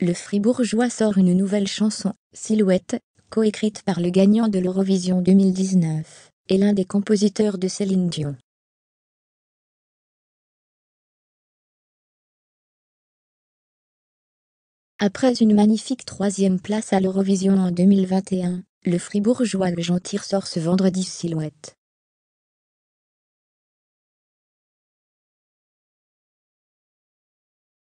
le Fribourgeois sort une nouvelle chanson, Silhouette, coécrite par le gagnant de l'Eurovision 2019, et l'un des compositeurs de Céline Dion. Après une magnifique 3e place à l'Eurovision en 2021, le Fribourgeois Le Gentil sort ce vendredi Silhouette.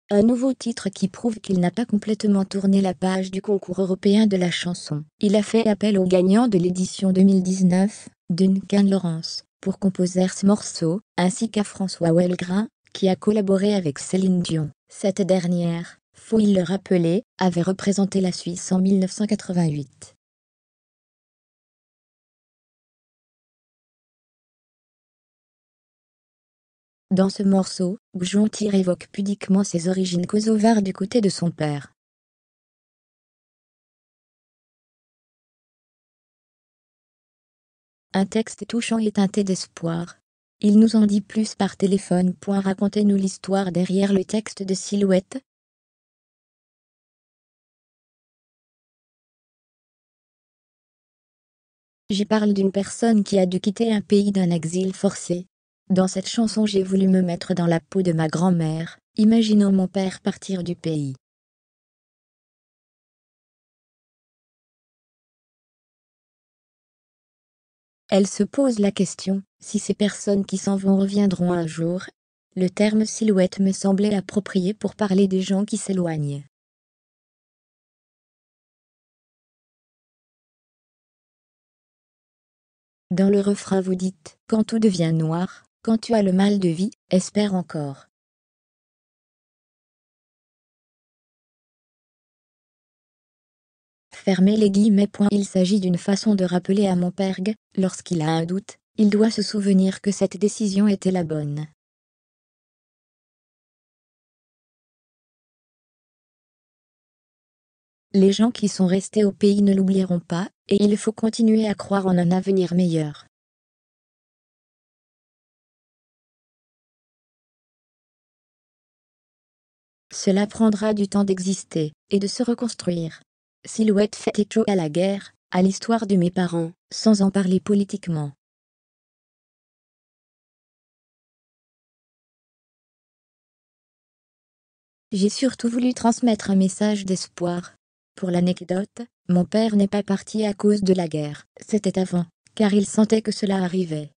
Un nouveau titre qui prouve qu'il n'a pas complètement tourné la page du concours européen de la chanson. Il a fait appel au gagnant de l'édition 2019, Duncan Lawrence, pour composer ce morceau, ainsi qu'à François Houellebecq, qui a collaboré avec Céline Dion. Cette dernière, faut-il le rappeler, avait représenté la Suisse en 1988. Dans ce morceau, Gjontyr évoque pudiquement ses origines kosovares du côté de son père. Un texte touchant et teinté d'espoir. Il nous en dit plus par téléphone. Racontez-nous l'histoire derrière le texte de Silhouette. J'y parle d'une personne qui a dû quitter un pays d'un exil forcé. Dans cette chanson, j'ai voulu me mettre dans la peau de ma grand-mère, imaginant mon père partir du pays. Elle se pose la question, si ces personnes qui s'en vont reviendront un jour. Le terme silhouette me semblait approprié pour parler des gens qui s'éloignent. Dans le refrain vous dites, quand tout devient noir, quand tu as le mal de vie, espère encore. Fermez les guillemets. Il s'agit d'une façon de rappeler à mon père que, lorsqu'il a un doute, il doit se souvenir que cette décision était la bonne. Les gens qui sont restés au pays ne l'oublieront pas, et il faut continuer à croire en un avenir meilleur. Cela prendra du temps d'exister, et de se reconstruire. Silhouette fait écho à la guerre, à l'histoire de mes parents, sans en parler politiquement. J'ai surtout voulu transmettre un message d'espoir. Pour l'anecdote, mon père n'est pas parti à cause de la guerre, c'était avant, car il sentait que cela arrivait.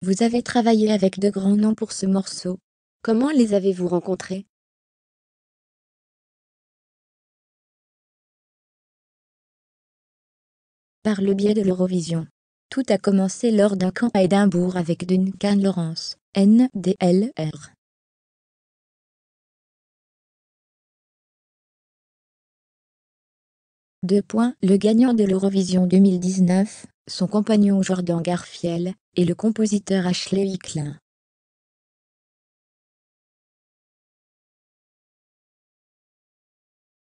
Vous avez travaillé avec de grands noms pour ce morceau. Comment les avez-vous rencontrés? Par le biais de l'Eurovision. Tout a commencé lors d'un camp à Édimbourg avec Duncan Lawrence, NDLR. Le gagnant de l'Eurovision 2019, son compagnon Jordan Garfield, et le compositeur Ashley Hicklin.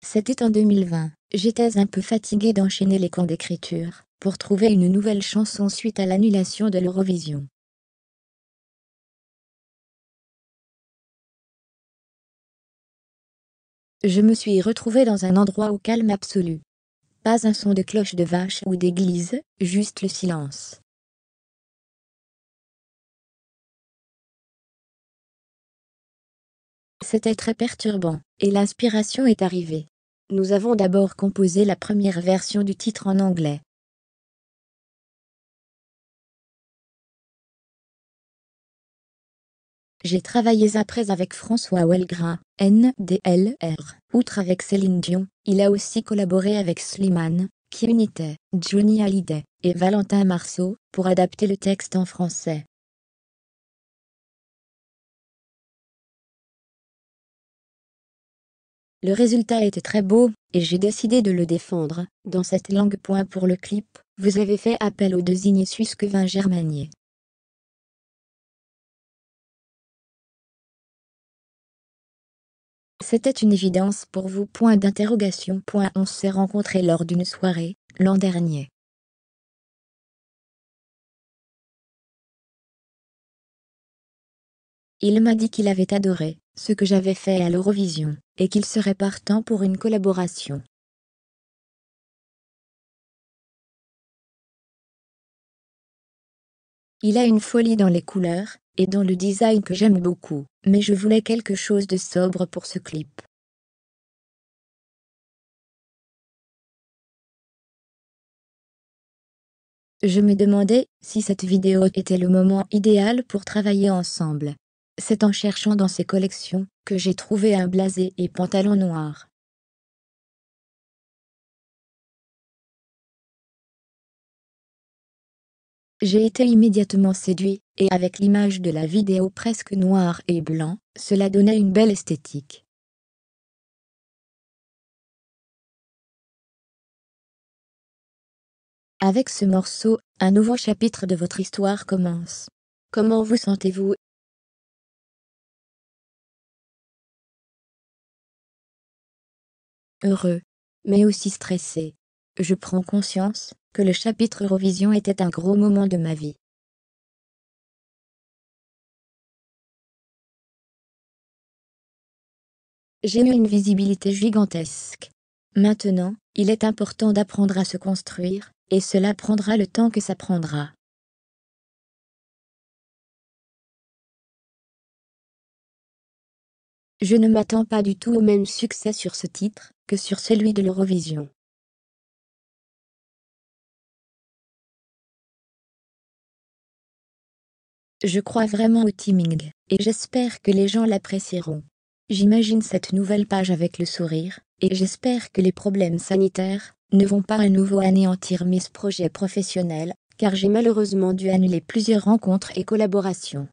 C'était en 2020, j'étais un peu fatiguée d'enchaîner les camps d'écriture, pour trouver une nouvelle chanson suite à l'annulation de l'Eurovision. Je me suis retrouvée dans un endroit au calme absolu. Pas un son de cloche de vache ou d'église, juste le silence. C'était très perturbant, et l'inspiration est arrivée. Nous avons d'abord composé la première version du titre en anglais. J'ai travaillé après avec François Houellebecq, NDLR. Outre avec Céline Dion, il a aussi collaboré avec Slimane, Kionité, Johnny Hallyday, et Valentin Marceau, pour adapter le texte en français. Le résultat était très beau, et j'ai décidé de le défendre, dans cette langue. Pour le clip, vous avez fait appel au désigné suisse Kevin Germanier. C'était une évidence pour vous. On s'est rencontrés lors d'une soirée, l'an dernier. Il m'a dit qu'il avait adoré ce que j'avais fait à l'Eurovision, et qu'il serait partant pour une collaboration. Il a une folie dans les couleurs, et dans le design que j'aime beaucoup, mais je voulais quelque chose de sobre pour ce clip. Je me demandais si cette vidéo était le moment idéal pour travailler ensemble. C'est en cherchant dans ses collections que j'ai trouvé un blasé et pantalon noir. J'ai été immédiatement séduit, et avec l'image de la vidéo presque noir et blanc, cela donnait une belle esthétique. Avec ce morceau, un nouveau chapitre de votre histoire commence. Comment vous sentez-vous? Heureux, mais aussi stressé. Je prends conscience que le chapitre Eurovision était un gros moment de ma vie. J'ai eu une visibilité gigantesque. Maintenant, il est important d'apprendre à se construire, et cela prendra le temps que ça prendra. Je ne m'attends pas du tout au même succès sur ce titre que sur celui de l'Eurovision. Je crois vraiment au timing, et j'espère que les gens l'apprécieront. J'imagine cette nouvelle page avec le sourire, et j'espère que les problèmes sanitaires ne vont pas à nouveau anéantir mes projets professionnels, car j'ai malheureusement dû annuler plusieurs rencontres et collaborations.